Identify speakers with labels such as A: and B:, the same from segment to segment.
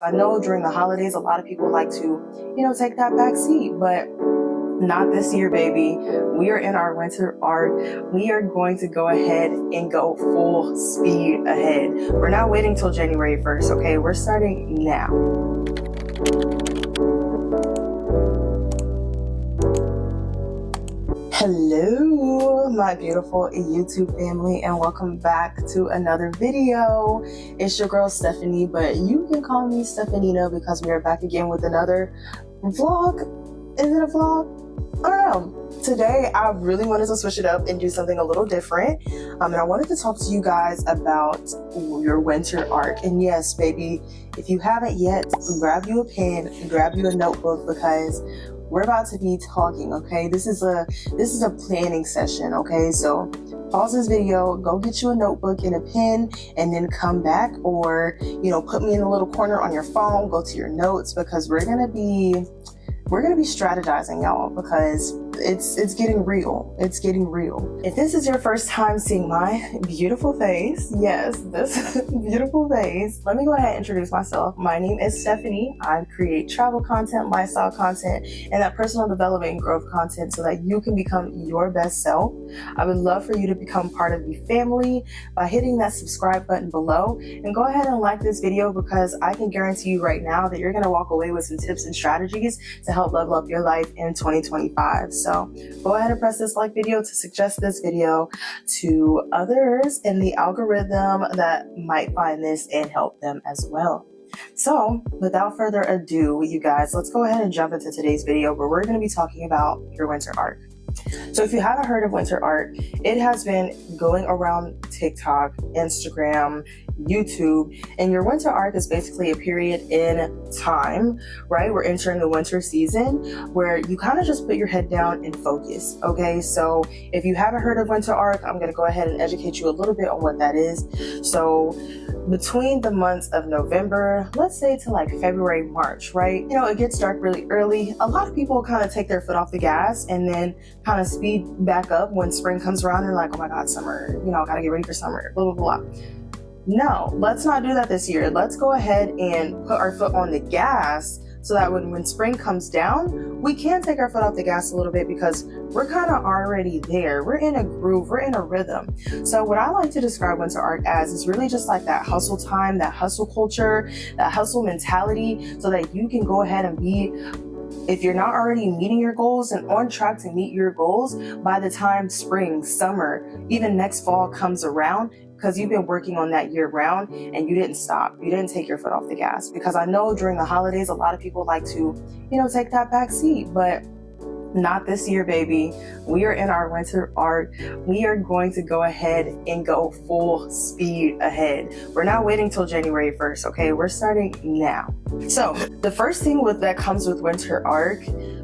A: I know during the holidays, a lot of people like to, take that back seat, but not this year, baby. We are in our winter arc. We are going to go ahead and go full speed ahead. We're not waiting till January 1st, okay? We're starting now. Hello, my beautiful YouTube family, and welcome back to another video. It's your girl Stephanie, but you can call me Stephanina because we are back again with another vlog. Is it a vlog? I don't know. Today, I really wanted to switch it up and do something a little different. And I wanted to talk to you guys about your winter arc. And yes, baby, if you haven't yet, grab you a pen, grab you a notebook, because we're about to be talking, okay? This is a planning session, okay? So pause this video, go get you a notebook and a pen, and then come back, or put me in a little corner on your phone, go to your notes, because we're gonna be strategizing, y'all, because it's getting real. It's getting real. If this is your first time seeing my beautiful face, yes, this beautiful face, let me go ahead and introduce myself. My name is Stephanie. I create travel content, lifestyle content, and that personal development and growth content so that you can become your best self. I would love for you to become part of the family by hitting that subscribe button below, and go ahead and like this video, because I can guarantee you right now that you're going to walk away with some tips and strategies to help level up your life in 2025. So go ahead and press this like video to suggest this video to others in the algorithm that might find this and help them as well. So without further ado, you guys, let's go ahead and jump into today's video, where we're going to be talking about your winter arc. So if you haven't heard of winter arc, it has been going around TikTok, Instagram, YouTube, and your winter arc is basically a period in time, right? We're entering the winter season where you kind of just put your head down and focus, okay? So if you haven't heard of winter arc, I'm going to go ahead and educate you a little bit on what that is. So between the months of November, let's say to like February, March, right? It gets dark really early. A lot of people kind of take their foot off the gas and then kind of speed back up when spring comes around. And like, oh my God, summer, gotta get ready for summer, blah, blah, blah. No, let's not do that this year. Let's go ahead and put our foot on the gas so that when spring comes down, we can take our foot off the gas a little bit, because we're kind of already there. We're in a groove, we're in a rhythm. So what I like to describe winter arc as is really just like that hustle time, that hustle culture, that hustle mentality, so that you can go ahead and be, if you're not already meeting your goals and on track to meet your goals by the time spring, summer, even next fall comes around, because you've been working on that year round and you didn't stop. You didn't take your foot off the gas. Because I know during the holidays, a lot of people like to, take that back seat, but not this year, baby. We are in our winter arc. We are going to go ahead and go full speed ahead. We're not waiting till January 1st, okay? We're starting now. So the first thing that comes with winter arc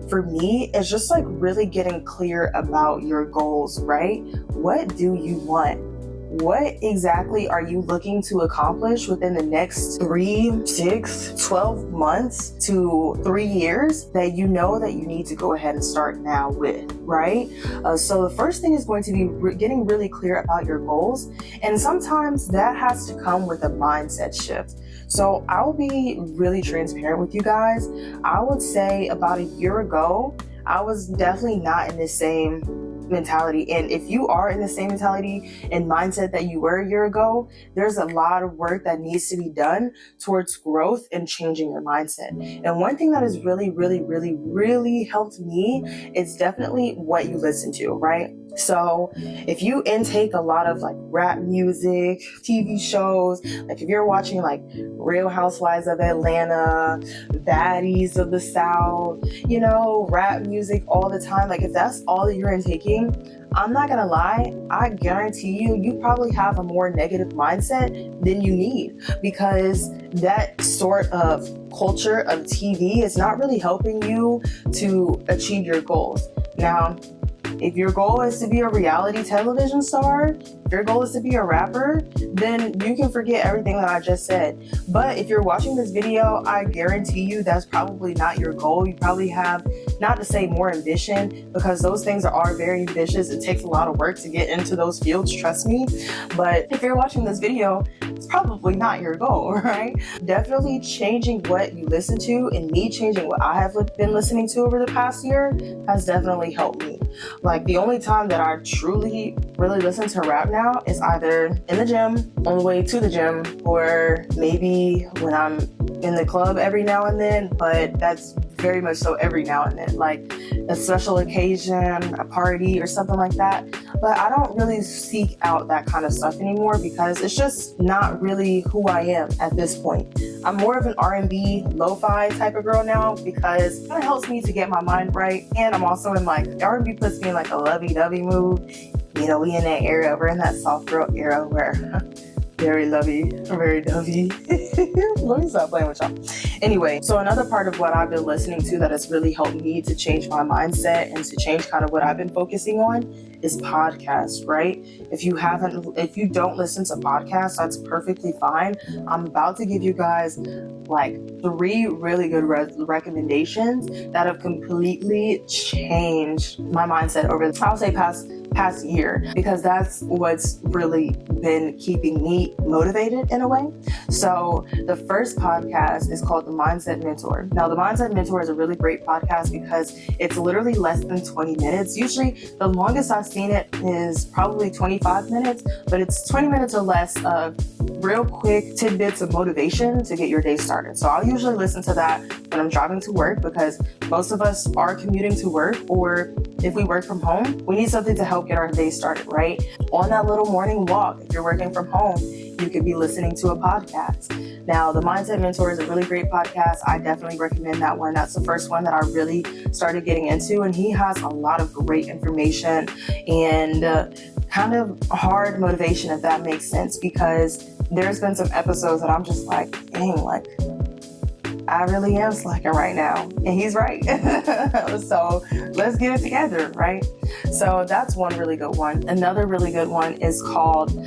A: for me is just like really getting clear about your goals, right? What do you want? What exactly are you looking to accomplish within the next 3, 6, 12 months to 3 years that you know that you need to go ahead and start now with, right? So the first thing is going to be getting really clear about your goals. And sometimes that has to come with a mindset shift. So I'll be really transparent with you guys. I would say about a year ago, I was definitely not in the same mentality. And if you are in the same mentality and mindset that you were a year ago, there's a lot of work that needs to be done towards growth and changing your mindset. And one thing that has really, really, really, really helped me is definitely what you listen to, right? So if you intake a lot of like rap music, TV shows, like if you're watching like Real Housewives of Atlanta, Baddies of the South, rap music all the time, like if that's all that you're intaking, I'm not gonna lie, I guarantee you probably have a more negative mindset than you need, because that sort of culture of TV is not really helping you to achieve your goals. Now, If your goal is to be a reality television star, if your goal is to be a rapper, then you can forget everything that I just said. But if you're watching this video, I guarantee you that's probably not your goal. You probably have, not to say more ambition, because those things are very ambitious. It takes a lot of work to get into those fields, trust me. But if you're watching this video, it's probably not your goal, right? Definitely changing what you listen to, and me changing what I have been listening to over the past year has definitely helped me. Like, the only time that I truly really listen to rap now is either in the gym, on the way to the gym, or maybe when I'm in the club every now and then, but that's very much so every now and then, like a special occasion, a party or something like that. But I don't really seek out that kind of stuff anymore because it's just not really who I am at this point. I'm more of an R&B, lo-fi type of girl now because it kind of helps me to get my mind right. And I'm also in like, R&B puts me in like a lovey-dovey mood. You know, we in that era, we're in that soft girl era where very lovey, very dovey. Let me stop playing with y'all. Anyway, so another part of what I've been listening to that has really helped me to change my mindset and to change kind of what I've been focusing on is podcasts, right? If you don't listen to podcasts, that's perfectly fine. I'm about to give you guys like 3 really good recommendations that have completely changed my mindset over, I'll say, past year, because that's what's really been keeping me motivated in a way. So the first podcast is called The Mindset Mentor. Now, The Mindset Mentor is a really great podcast because it's literally less than 20 minutes. Usually the longest I've seen it is probably 25 minutes, but it's 20 minutes or less of real quick tidbits of motivation to get your day started. So I'll usually listen to that when I'm driving to work, because most of us are commuting to work, or if we work from home, we need something to help get our day started, right? On that little morning walk, if you're working from home, you could be listening to a podcast. Now, The Mindset Mentor is a really great podcast. I definitely recommend that one. That's the first one that I really started getting into, and he has a lot of great information and kind of hard motivation, if that makes sense, because there's been some episodes that I'm just like, dang, like, I really am slacking right now. And he's right. So let's get it together, right? So that's one really good one. Another really good one is called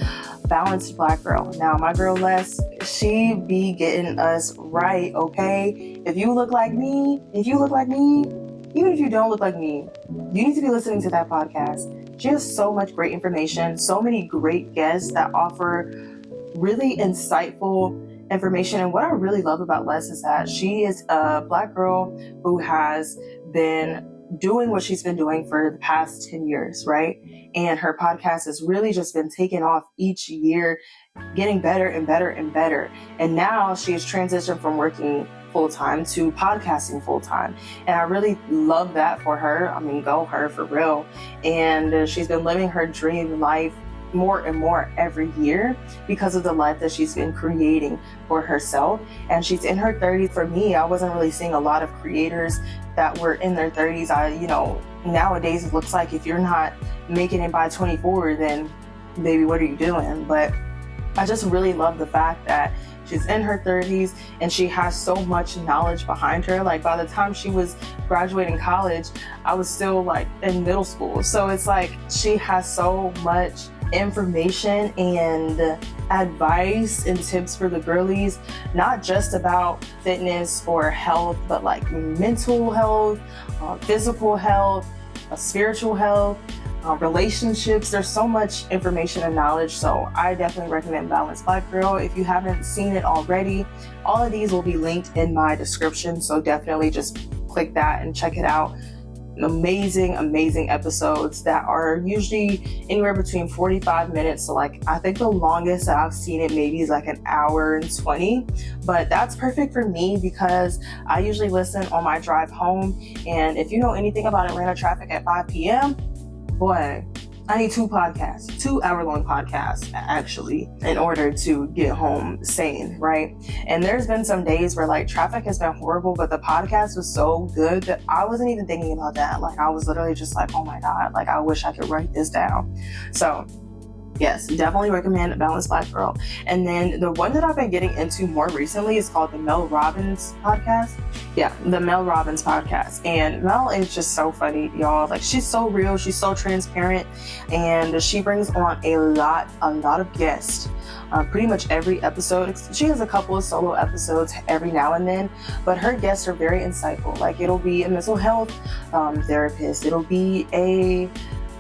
A: Balanced Black Girl. Now, my girl Les, she be getting us right, okay? If you look like me, even if you don't look like me, you need to be listening to that podcast. She has so much great information, so many great guests that offer really insightful information. And what I really love about Les is that she is a Black girl who has been doing what she's been doing for the past 10 years, right? And her podcast has really just been taking off each year, getting better and better and better. And now she has transitioned from working full-time to podcasting full-time. And I really love that for her. I mean, go her for real. And she's been living her dream life more and more every year because of the life that she's been creating for herself. And she's in her 30s. For me, I wasn't really seeing a lot of creators that were in their 30s. Nowadays it looks like if you're not making it by 24, then baby, what are you doing? But I just really love the fact that she's in her 30s and she has so much knowledge behind her. Like, by the time she was graduating college, I was still like in middle school. So it's like she has so much information and advice and tips for the girlies, not just about fitness or health, but like mental health, physical health, spiritual health, relationships. There's so much information and knowledge. So I definitely recommend Balanced Black Girl. If you haven't seen it already, all of these will be linked in my description. So definitely just click that and check it out. Amazing episodes that are usually anywhere between 45 minutes to, like, I think the longest that I've seen it maybe is like an hour and 20, but that's perfect for me because I usually listen on my drive home. And if you know anything about Atlanta traffic at 5 p.m., boy, I need 2 podcasts, 2 hour-long podcasts, actually, in order to get home sane, right? And there's been some days where, like, traffic has been horrible, but the podcast was so good that I wasn't even thinking about that. Like, I was literally just like, oh my God, like, I wish I could write this down. So, yes, definitely recommend Balanced Black Girl. And then the one that I've been getting into more recently is called the Robbins podcast. Yeah, the Mel Robbins podcast. And Mel is just so funny, y'all. Like, she's so real, she's so transparent, and she brings on a lot of guests. Pretty much every episode. She has a couple of solo episodes every now and then, but her guests are very insightful. Like, it'll be a mental health therapist, it'll be a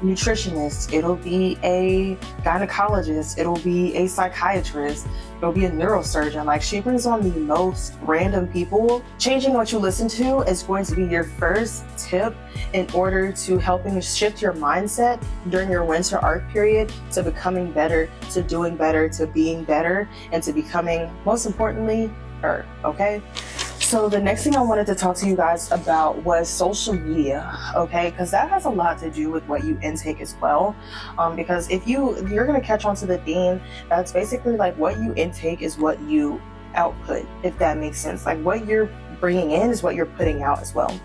A: nutritionist, it'll be a gynecologist, it'll be a psychiatrist, it'll be a neurosurgeon. Like, she brings on the most random people. Changing what you listen to is going to be your first tip in order to helping shift your mindset during your winter arc period to becoming better, to doing better, to being better, and to becoming, most importantly, her. Okay? So the next thing I wanted to talk to you guys about was social media, okay? Because that has a lot to do with what you intake as well. Because if you're gonna catch on to the theme, that's basically like what you intake is what you output, if that makes sense. Like, what you're bringing in is what you're putting out as well.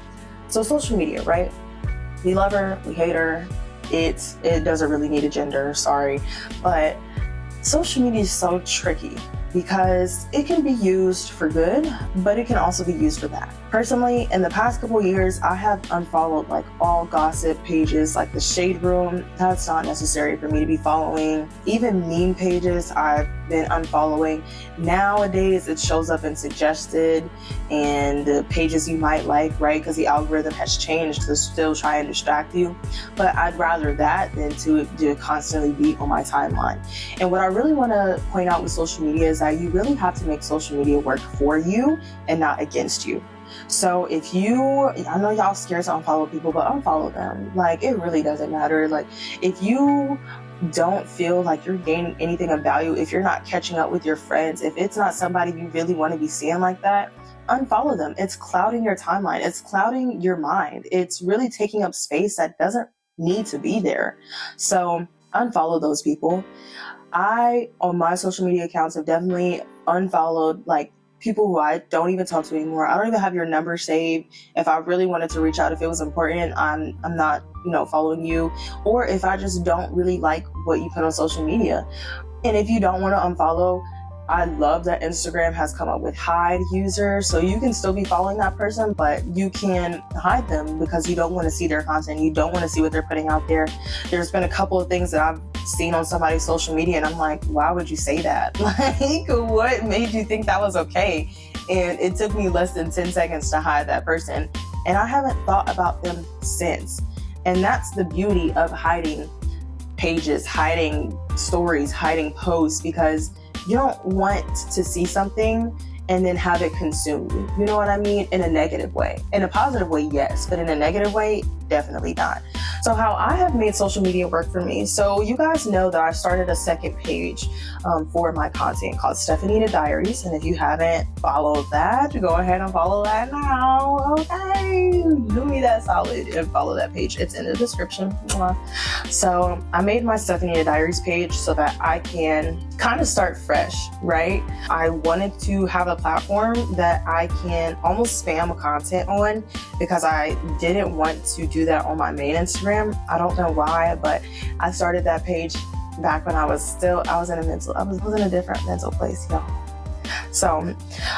A: So social media, right? We love her, we hate her. It doesn't really need a gender, sorry. But social media is so tricky, because it can be used for good, but it can also be used for bad. Personally, in the past couple years, I have unfollowed like all gossip pages, like the Shade Room. That's not necessary for me to be following. Even meme pages, I've been unfollowing. Nowadays, it shows up in suggested and the pages you might like, right? Because the algorithm has changed to still try and distract you. But I'd rather that than to constantly be on my timeline. And what I really want to point out with social media is that you really have to make social media work for you and not against you. So if I know y'all scared to unfollow people, but unfollow them. Like, it really doesn't matter. Like, if you don't feel like you're gaining anything of value, if you're not catching up with your friends, if it's not somebody you really want to be seeing like that, unfollow them. It's clouding your timeline. It's clouding your mind. It's really taking up space that doesn't need to be there. So unfollow those people. I, on my social media accounts, have definitely unfollowed like people who I don't even talk to anymore. I don't even have your number saved. If I really wanted to reach out, if it was important, I'm not, following you. Or if I just don't really like what you put on social media. And if you don't want to unfollow, I love that Instagram has come up with hide users. So you can still be following that person, but you can hide them because you don't want to see their content. You don't want to see what they're putting out there. There's been a couple of things that I've seen on somebody's social media and I'm like, why would you say that? Like, what made you think that was okay? And it took me less than 10 seconds to hide that person. And I haven't thought about them since. And that's the beauty of hiding pages, hiding stories, hiding posts, because you don't want to see something and then have it consume you. You know what I mean? In a negative way. In a positive way, yes, but in a negative way, definitely not. So how I have made social media work for me. So you guys know that I started a second page for my content called Stephanita Diaries. And if you haven't followed that, go ahead and follow that now. Okay, do me that solid and follow that page. It's in the description. So I made my Stephanita Diaries page so that I can kind of start fresh, right? I wanted to have a platform that I can almost spam content on because I didn't want to do that on my main Instagram. I don't know why, but I started that page back when I was in a different mental place, y'all. So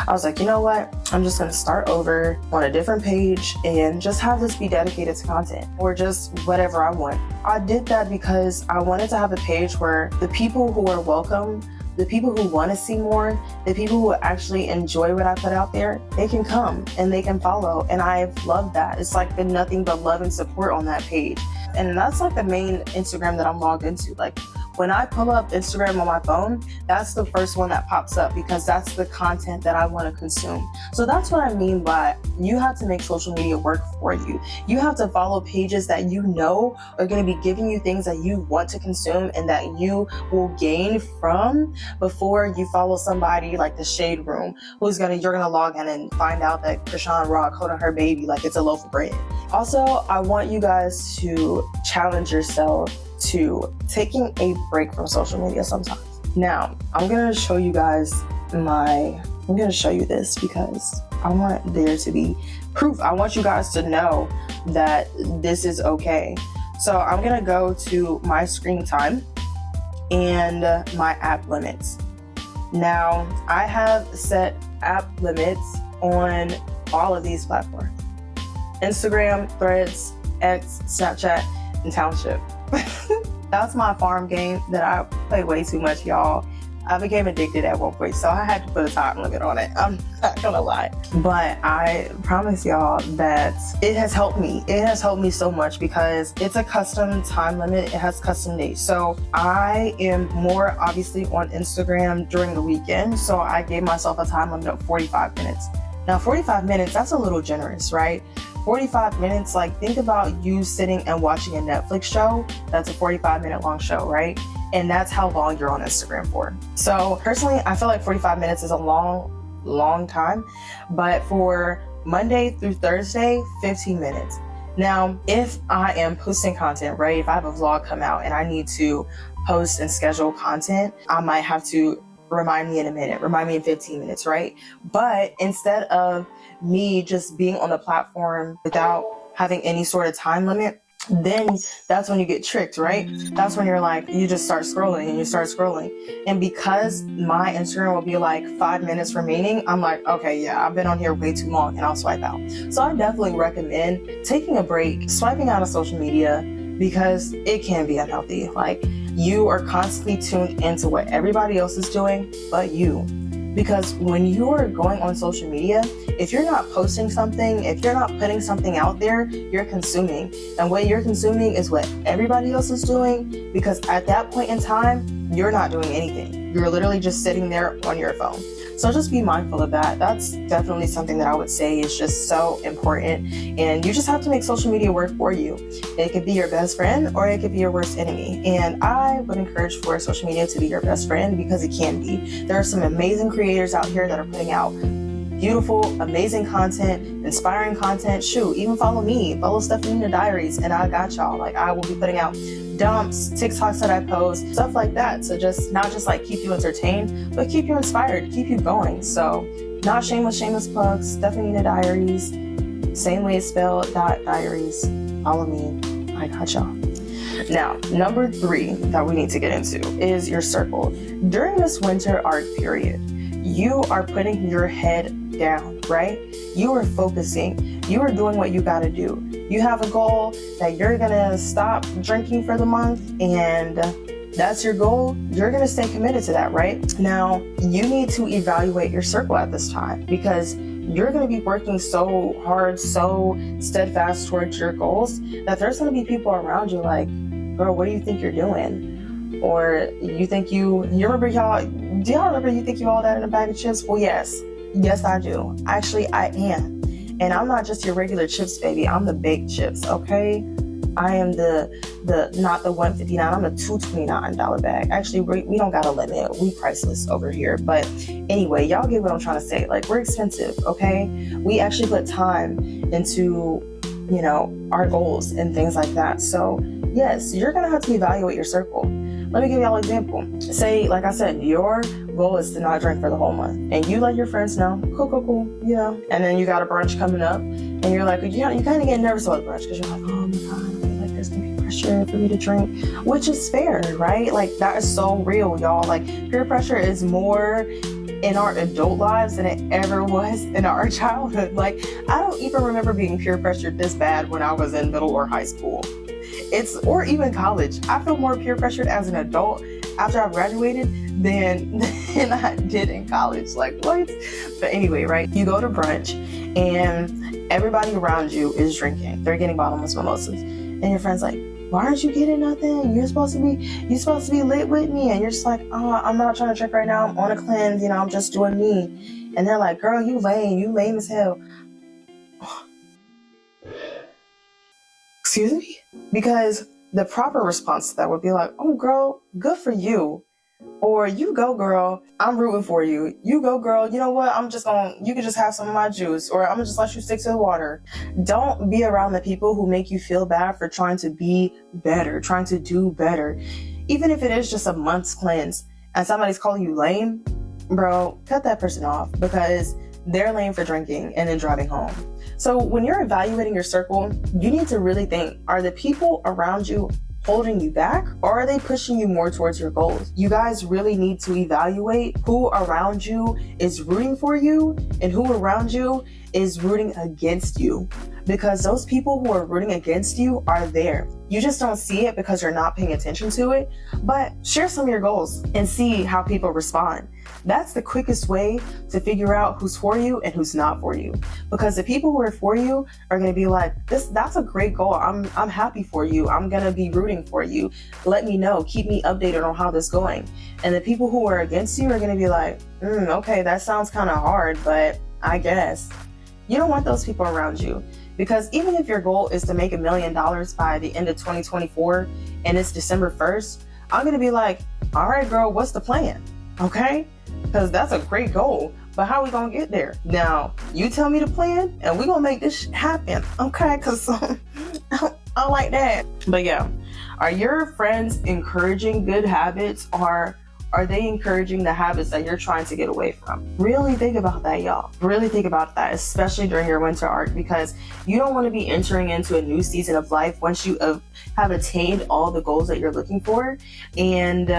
A: I was like, you know what? I'm just going to start over on a different page and just have this be dedicated to content or just whatever I want. I did that because I wanted to have a page where the people who are welcome, the people who want to see more, the people who actually enjoy what I put out there, they can come and they can follow. And I've loved that. It's like been nothing but love and support on that page. And that's like the main Instagram that I'm logged into. Like, when I pull up Instagram on my phone, that's the first one that pops up because that's the content that I want to consume. So that's what I mean by you have to make social media work for you. You have to follow pages that you know are going to be giving you things that you want to consume and that you will gain from before you follow somebody like the Shade Room you're gonna log in and find out that Krishan Rock holding her baby like it's a loaf of bread. Also, I want you guys to challenge yourself to taking a break from social media sometimes. Now, I'm going to show you guys I'm going to show you this because I want there to be proof. I want you guys to know that this is okay. So I'm going to go to my screen time and my app limits. Now, I have set app limits on all of these platforms: Instagram, Threads, X, Snapchat, and Township. That's my farm game that I play way too much, y'all. I became addicted at one point, so I had to put a time limit on it. I'm not gonna lie. But I promise y'all that it has helped me. It has helped me so much because it's a custom time limit. It has custom days. So I am more obviously on Instagram during the weekend. So I gave myself a time limit of 45 minutes. Now, 45 minutes, that's a little generous, right? 45 minutes, like think about you sitting and watching a Netflix show. That's a 45-minute long show, right? And that's how long you're on Instagram for. So personally, I feel like 45 minutes is a long time. But for Monday through Thursday, 15 minutes. Now, if I am posting content, right? If I have a vlog come out and I need to post and schedule content, I might have to remind me in a minute, remind me in 15 minutes, right? But instead of me just being on the platform without having any sort of time limit, then that's when you get tricked, right? That's when you're like, you just start scrolling and you start scrolling. And because my Instagram will be like 5 minutes remaining, I'm like, okay, yeah, I've been on here way too long and I'll swipe out. So I definitely recommend taking a break, swiping out of social media, because it can be unhealthy. Like, you are constantly tuned into what everybody else is doing but you. Because when you are going on social media, if you're not posting something, if you're not putting something out there, you're consuming. And what you're consuming is what everybody else is doing, because at that point in time, you're not doing anything. You're literally just sitting there on your phone. So just be mindful of that. That's definitely something that I would say is just so important. And you just have to make social media work for you. It could be your best friend or it could be your worst enemy. And I would encourage for social media to be your best friend, because it can be. There are some amazing creators out here that are putting out beautiful, amazing content, inspiring content. Shoot, even follow me, follow Stephanie Diaries, and I got y'all. Like, I will be putting out dumps, TikToks that I post, stuff like that. So just not just like keep you entertained, but keep you inspired, keep you going. So not shameless plugs, Stephanie Diaries, same way it's spelled, .diaries. Follow me, I got y'all. Now, number 3 that we need to get into is your circle. During this winter arc period, you are putting your head down, right? You are focusing. You are doing what you got to do. You have a goal that you're going to stop drinking for the month, and that's your goal. You're going to stay committed to that, right? Now, you need to evaluate your circle at this time, because you're going to be working so hard, so steadfast towards your goals, that there's going to be people around you like, girl, what do you think you're doing? Or you think you remember y'all, do y'all remember you think you all that in a bag of chips? Well, yes, I do. Actually, I am. And I'm not just your regular chips, baby. I'm the baked chips, okay? I am the not the $159, I'm a $229 bag. Actually, we don't got a limit. We priceless over here. But anyway, y'all get what I'm trying to say. Like, we're expensive, okay? We actually put time into, our goals and things like that. So yes, you're gonna have to evaluate your circle. Let me give y'all an example. Say, like I said, your goal is to not drink for the whole month, and you let your friends know, cool, and then you got a brunch coming up, and you're like, you kind of get nervous about the brunch, because you're like, oh my God, I feel like there's gonna be pressure for me to drink, which is fair, right? Like, that is so real, y'all. Like, peer pressure is more in our adult lives than it ever was in our childhood. Like, I don't even remember being peer pressured this bad when I was in middle or high school. Or even college. I feel more peer pressured as an adult after I've graduated than I did in college. Like, what? But anyway, right? You go to brunch and everybody around you is drinking. They're getting bottomless mimosas. And your friend's like, why aren't you getting nothing? You're supposed to be lit with me. And you're just like, oh, I'm not trying to drink right now. I'm on a cleanse. I'm just doing me. And they're like, girl, you lame as hell. Excuse me? Because the proper response to that would be like, oh, girl, good for you. Or, you go, girl, I'm rooting for you. You go, girl, you know what? You can just have some of my juice, or I'm gonna just let you stick to the water. Don't be around the people who make you feel bad for trying to be better, trying to do better. Even if it is just a month's cleanse and somebody's calling you lame, bro, cut that person off, because they're lame for drinking and then driving home. So when you're evaluating your circle, you need to really think, are the people around you holding you back, or are they pushing you more towards your goals? You guys really need to evaluate who around you is rooting for you and who around you is rooting against you, because those people who are rooting against you are there. You just don't see it because you're not paying attention to it. But share some of your goals and see how people respond. That's the quickest way to figure out who's for you and who's not for you. Because the people who are for you are going to be like, that's a great goal. I'm happy for you. I'm going to be rooting for you. Let me know. Keep me updated on how this is going. And the people who are against you are going to be like, okay, that sounds kind of hard, but I guess. You don't want those people around you, because even if your goal is to make $1 million by the end of 2024 and it's December 1st, I'm going to be like, all right, girl, what's the plan? Okay? Because that's a great goal, but how are we going to get there? Now, you tell me the plan and we're going to make this happen. Okay? Because I like that. But yeah, are your friends encouraging good habits, or are they encouraging the habits that you're trying to get away from? Really think about that, y'all. Really think about that, especially during your winter arc, because you don't want to be entering into a new season of life once you have attained all the goals that you're looking for, and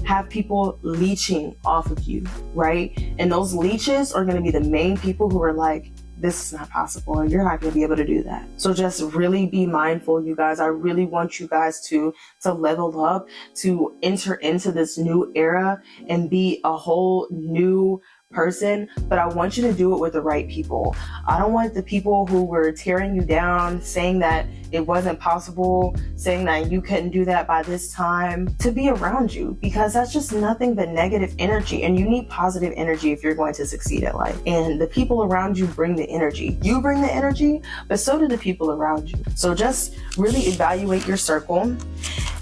A: have people leeching off of you, right? And those leeches are going to be the main people who are like, this is not possible, or you're not going to be able to do that. So just really be mindful, you guys. I really want you guys to level up, to enter into this new era and be a whole new person, but I want you to do it with the right people. I don't want the people who were tearing you down, saying that it wasn't possible, saying that you couldn't do that by this time, to be around you, because that's just nothing but negative energy, and you need positive energy if you're going to succeed at life. And the people around you bring the energy. You bring the energy, but so do the people around you. So just really evaluate your circle.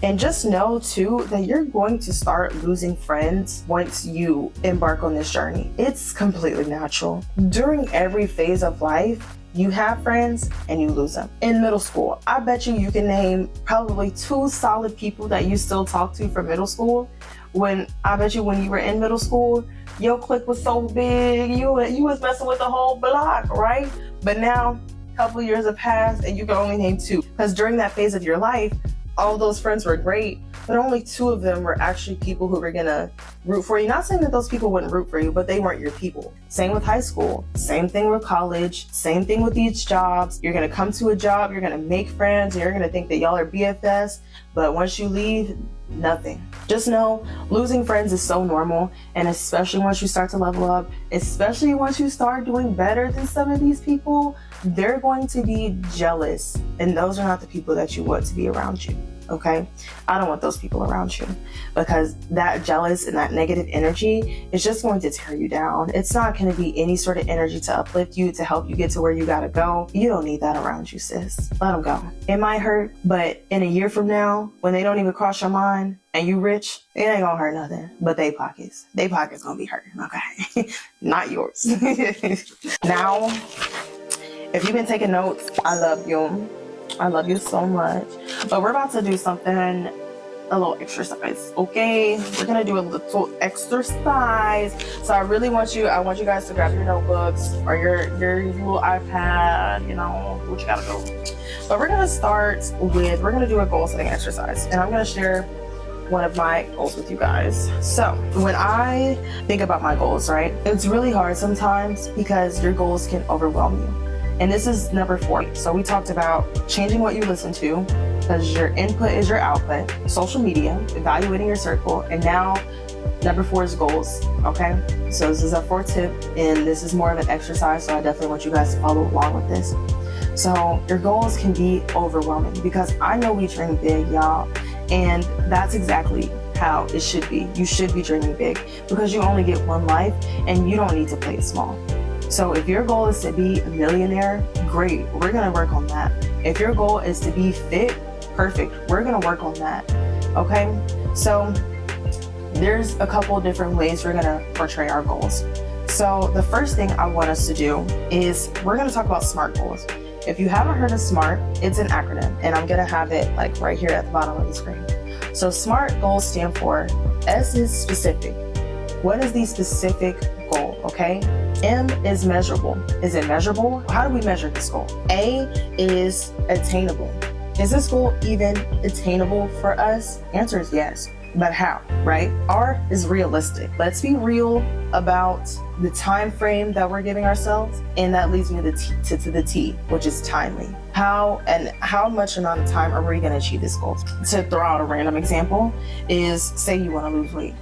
A: And just know too that you're going to start losing friends once you embark on this journey. It's completely natural. During every phase of life, you have friends and you lose them. In middle school, I bet you can name probably 2 solid people that you still talk to from middle school. I bet you when you were in middle school, your clique was so big, you was messing with the whole block, right? But now, a couple years have passed and you can only name 2. Because during that phase of your life, all those friends were great, but only 2 of them were actually people who were gonna root for you. Not saying that those people wouldn't root for you, but they weren't your people. Same with high school, same thing with college, same thing with these jobs. You're gonna come to a job, you're gonna make friends, and you're gonna think that y'all are BFFs, but once you leave, nothing. Just know losing friends is so normal, and especially once you start to level up, especially once you start doing better than some of these people, they're going to be jealous, and those are not the people that you want to be around you. Okay? I don't want those people around you, because that jealous and that negative energy is just going to tear you down. It's not going to be any sort of energy to uplift you, to help you get to where you gotta go. You don't need that around you, sis. Let them go. It might hurt, but in a year from now, when they don't even cross your mind and you rich, it ain't gonna hurt nothing but they pockets. They pockets gonna be hurting, okay? Not yours. Now, if you've been taking notes, I love you. I love you so much. But we're about to do something, a little exercise, okay? We're gonna do a little exercise. So I want you guys to grab your notebooks or your little iPad, you know, what you gotta do. But we're gonna do a goal setting exercise. And I'm gonna share one of my goals with you guys. So when I think about my goals, right, it's really hard sometimes because your goals can overwhelm you. And this is number 4. So we talked about changing what you listen to, because your input is your output, social media, evaluating your circle, and now number 4 is goals, okay? So this is our 4th tip, and this is more of an exercise, so I definitely want you guys to follow along with this. So your goals can be overwhelming, because I know we dream big, y'all, and that's exactly how it should be. You should be dreaming big, because you only get one life, and you don't need to play it small. So if your goal is to be a millionaire, great, we're gonna work on that. If your goal is to be fit, perfect, we're gonna work on that, okay? So there's a couple of different ways we're gonna portray our goals. So the first thing I want us to do is we're gonna talk about SMART goals. If you haven't heard of SMART, it's an acronym, and I'm gonna have it like right here at the bottom of the screen. So SMART goals stand for, S is specific. What is the specific goal, okay? M is measurable. Is it measurable? How do we measure this goal? A is attainable. Is this goal even attainable for us? Answer is yes. But how, right? R is realistic. Let's be real about the time frame that we're giving ourselves, and that leads me to the T, which is timely. How much amount of time are we going to achieve this goal? To throw out a random example is, say you want to lose weight.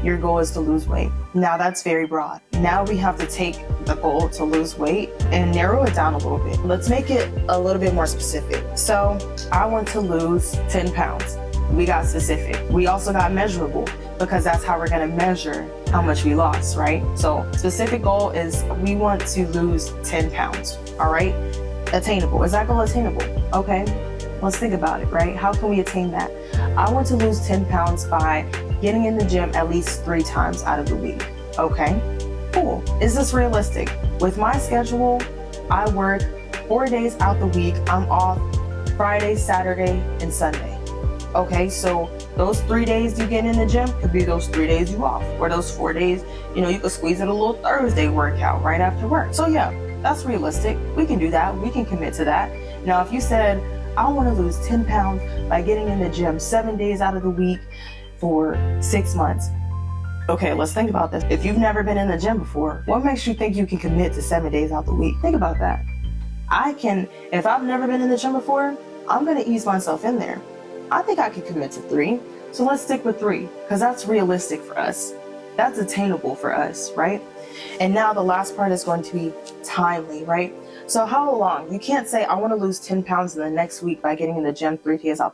A: Your goal is to lose weight. Now that's very broad. Now we have to take the goal to lose weight and narrow it down a little bit. Let's make it a little bit more specific. So I want to lose 10 pounds. We got specific. We also got measurable, because that's how we're going to measure how much we lost, right? So specific goal is we want to lose 10 pounds, all right? Attainable. Is that goal attainable? Okay, let's think about it, right? How can we attain that? I want to lose 10 pounds by getting in the gym at least 3 times out of the week. Okay, cool. Is this realistic? With my schedule, I work 4 days out the week. I'm off Friday, Saturday, and Sunday. Okay, so those 3 days you get in the gym could be those 3 days you off, or those 4 days, you could squeeze in a little Thursday workout right after work. So yeah, that's realistic. We can do that. We can commit to that. Now, if you said, I want to lose 10 pounds by getting in the gym 7 days out of the week for 6 months. Okay, let's think about this. If you've never been in the gym before, what makes you think you can commit to 7 days out the week? Think about that. If I've never been in the gym before, I'm going to ease myself in there. I think I could commit to 3. So let's stick with 3, because that's realistic for us. That's attainable for us, right? And now the last part is going to be timely, right? So how long? You can't say, I want to lose 10 pounds in the next week by getting in the gym 3 days out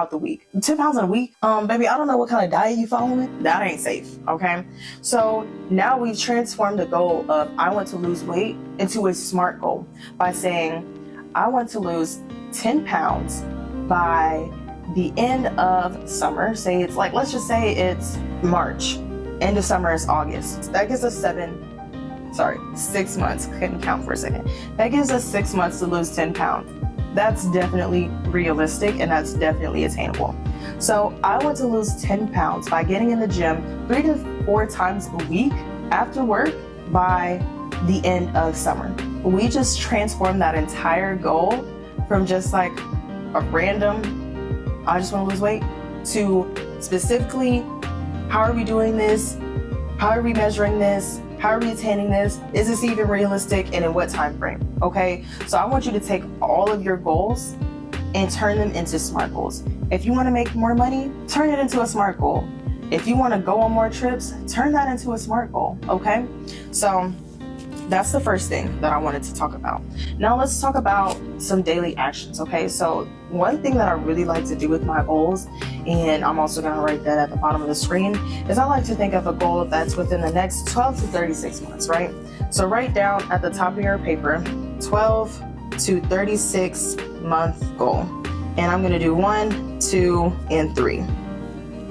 A: the week. 10 pounds in a week? Baby, I don't know what kind of diet you following. That ain't safe, okay? So now we've transformed the goal of I want to lose weight into a SMART goal by saying, I want to lose 10 pounds by the end of summer. Say it's like, let's just say it's March. End of summer is August. That gives us 6 months. Couldn't count for a second. That gives us 6 months to lose 10 pounds. That's definitely realistic, and that's definitely attainable. So I want to lose 10 pounds by getting in the gym 3 to 4 times a week after work by the end of summer. We just transformed that entire goal from just like a random, I just want to lose weight, to specifically, how are we doing this? How are we measuring this? How are we attaining this? Is this even realistic, and in what time frame? Okay, so I want you to take all of your goals and turn them into SMART goals. If you want to make more money, turn it into a SMART goal. If you want to go on more trips, turn that into a SMART goal, okay? So that's the first thing that I wanted to talk about. Now let's talk about some daily actions, okay? So one thing that I really like to do with my goals, and I'm also gonna write that at the bottom of the screen, is I like to think of a goal that's within the next 12 to 36 months, right? So write down at the top of your paper, 12 to 36 month goal. And I'm gonna do 1, 2, and 3.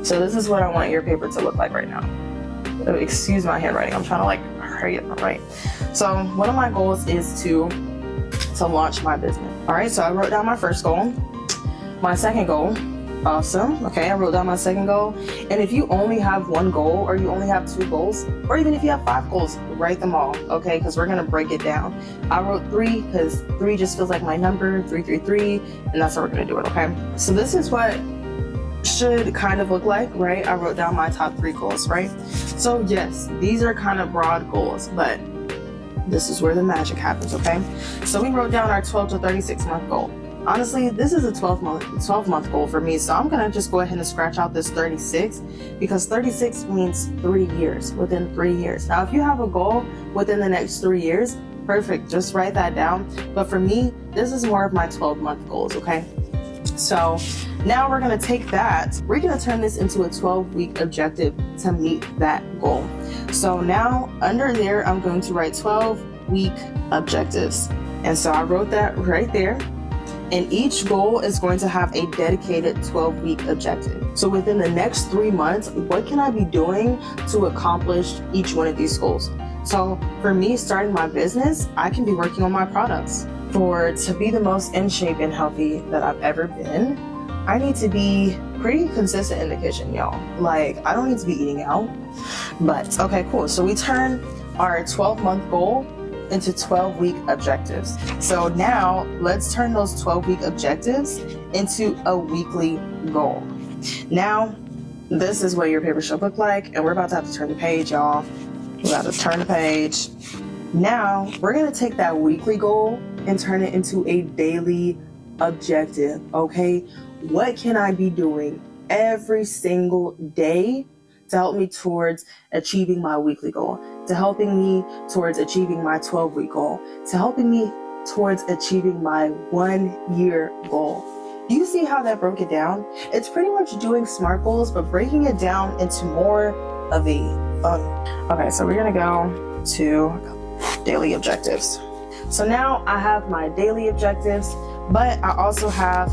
A: So this is what I want your paper to look like right now. Excuse my handwriting, I'm trying to like hurry up, right? So one of my goals is to launch my business. All right, so I wrote down my first goal. My second goal, awesome. Okay, I wrote down my second goal. And if you only have 1 goal, or you only have 2 goals, or even if you have 5 goals, write them all, okay? Because we're gonna break it down. I wrote 3 because 3 just feels like my number, 333, and that's how we're gonna do it, okay? So this is what should kind of look like, right? I wrote down my top 3 goals, right? So yes, these are kind of broad goals, but this is where the magic happens, okay? So we wrote down our 12 to 36 month goal. Honestly, this is a 12 month goal for me, so I'm gonna just go ahead and scratch out this 36, because 36 means 3 years, within 3 years. Now, if you have a goal within the next 3 years, perfect, just write that down. But for me, this is more of my 12-month goals, okay? So now we're gonna take that, we're gonna turn this into a 12-week objective to meet that goal. So now under there, I'm going to write 12-week objectives. And so I wrote that right there. And each goal is going to have a dedicated 12-week objective. So within the next 3 months, what can I be doing to accomplish each one of these goals? So for me, starting my business, I can be working on my products. To be the most in shape and healthy that I've ever been, I need to be pretty consistent in the kitchen, y'all. Like, I don't need to be eating out. But okay, cool. So we turn our 12-month goal into 12-week objectives. So now let's turn those 12-week objectives into a weekly goal. Now, this is what your paper should look like, and we're about to have to turn the page, y'all. We're about to turn the page. Now, we're going to take that weekly goal and turn it into a daily objective, okay? What can I be doing every single day to help me towards achieving my weekly goal, to helping me towards achieving my 12-week goal, to helping me towards achieving my 1-year goal? Do you see how that broke it down? It's pretty much doing SMART goals, but breaking it down into more of a fun. Okay, so we're gonna go to daily objectives. So now I have my daily objectives, but I also have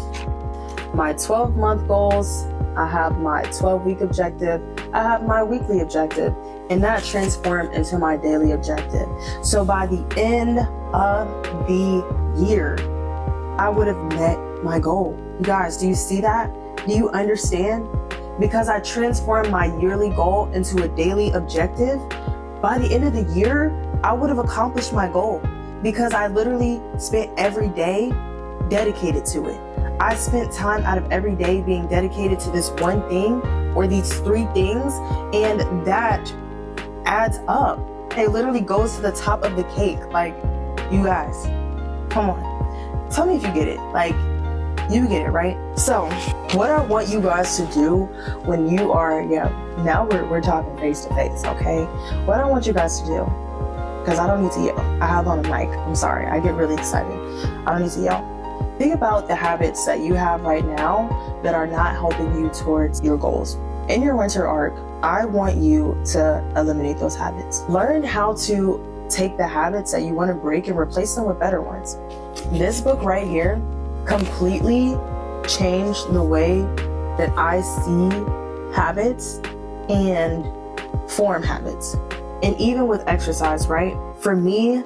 A: my 12-month goals. I have my 12-week objective. I have my weekly objective, and that transformed into my daily objective. So by the end of the year, I would have met my goal. You guys, do you see that? Do you understand? Because I transformed my yearly goal into a daily objective, by the end of the year, I would have accomplished my goal because I literally spent every day dedicated to it. I spent time out of every day being dedicated to this one thing or these 3 things, and that adds up. It literally goes to the top of the cake. Like, you guys, come on. Tell me if you get it. Like, you get it, right? So, what I want you guys to do when you are, now we're talking face to face, okay? What I want you guys to do, because I don't need to yell. I have on a mic. I'm sorry. I get really excited. I don't need to yell. Think about the habits that you have right now that are not helping you towards your goals. In your winter arc, I want you to eliminate those habits. Learn how to take the habits that you want to break and replace them with better ones. This book right here completely changed the way that I see habits and form habits. And even with exercise, right? For me,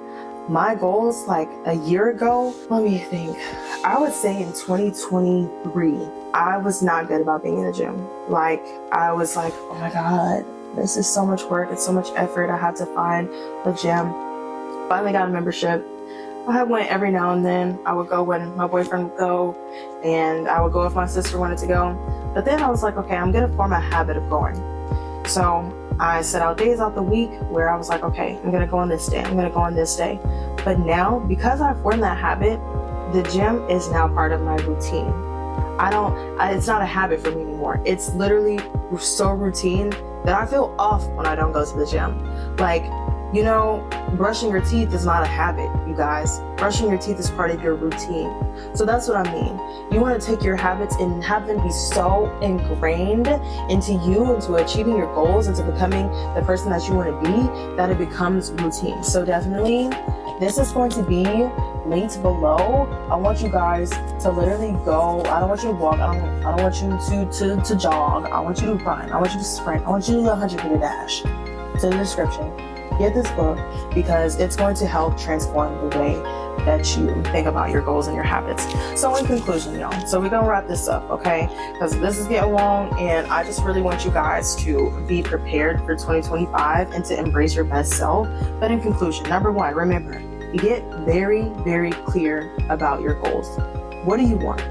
A: my goals like a year ago, let me think. I would say in 2023, I was not good about being in the gym. Like, I was like, oh my God, this is so much work. It's so much effort. I had to find a gym. Finally got a membership. I went every now and then. I would go when my boyfriend would go, and I would go if my sister wanted to go. But then I was like, okay, I'm gonna form a habit of going. So I set out days out the week where I was like, okay, I'm gonna go on this day, I'm gonna go on this day. But now, because I formed that habit, the gym is now part of my routine. It's not a habit for me anymore. It's literally so routine that I feel off when I don't go to the gym. Like, you know, brushing your teeth is not a habit, you guys. Brushing your teeth is part of your routine. So that's what I mean. You want to take your habits and have them be so ingrained into you, into achieving your goals, into becoming the person that you want to be, that it becomes routine. So definitely, this is going to be linked below. I want you guys to literally go. I don't want you to walk. I don't want you to jog. I want you to run. I want you to sprint. I want you to do a 100-meter dash. To the description. Get this book because it's going to help transform the way that you think about your goals and your habits. So in conclusion, y'all, so we're gonna wrap this up, okay? Because this is getting long, and I just really want you guys to be prepared for 2025 and to embrace your best self. But in conclusion, number 1, remember, get very, very clear about your goals. What do you want?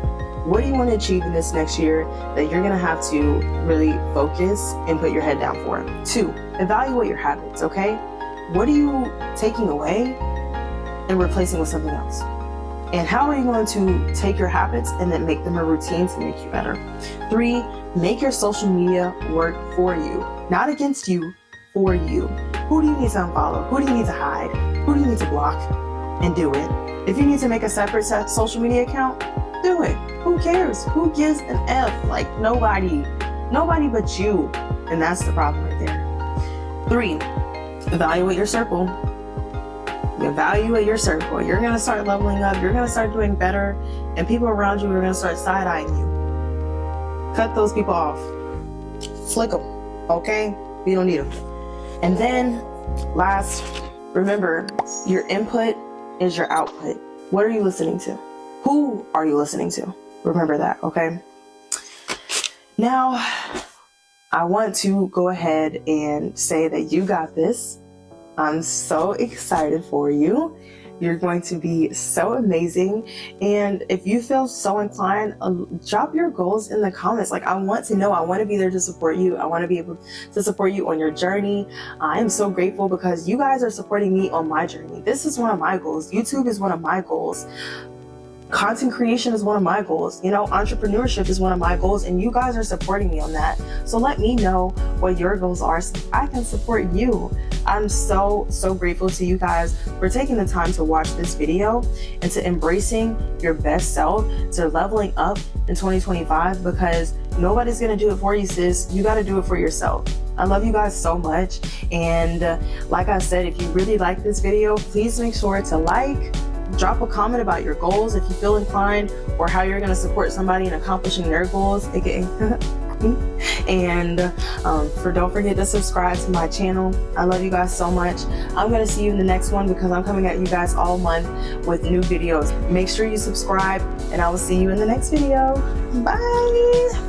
A: What do you want to achieve in this next year that you're gonna have to really focus and put your head down for? 2, evaluate your habits, okay? What are you taking away and replacing with something else? And how are you going to take your habits and then make them a routine to make you better? 3, make your social media work for you, not against you, for you. Who do you need to unfollow? Who do you need to hide? Who do you need to block? And do it. If you need to make a separate social media account, do it. Who cares? Who gives an F? Like, nobody but you. And that's the problem right there. 3, evaluate your circle. Evaluate your circle. You're going to start leveling up. You're going to start doing better. And people around you are going to start side-eyeing you. Cut those people off. Flick them. Okay? You don't need them. And then, last, remember, your input is your output. What are you listening to? Who are you listening to? Remember that, okay? Now, I want to go ahead and say that you got this. I'm so excited for you. You're going to be so amazing. And if you feel so inclined, drop your goals in the comments. Like, I want to know. I want to be there to support you. I want to be able to support you on your journey. I am so grateful because you guys are supporting me on my journey. This is one of my goals. YouTube is one of my goals. Content creation is one of my goals. You know, entrepreneurship is one of my goals, and you guys are supporting me on that. So let me know what your goals are so I can support you. I'm so grateful to you guys for taking the time to watch this video and to embracing your best self, to leveling up in 2025, because nobody's gonna do it for you, sis. You gotta do it for yourself. I love you guys so much. And like I said, if you really like this video, please make sure to like, drop a comment about your goals if you feel inclined, or how you're going to support somebody in accomplishing their goals, aka and don't forget to subscribe to my channel. I love you guys so much. I'm going to see you in the next one because I'm coming at you guys all month with new videos. Make sure you subscribe, and I will see you in the next video. Bye.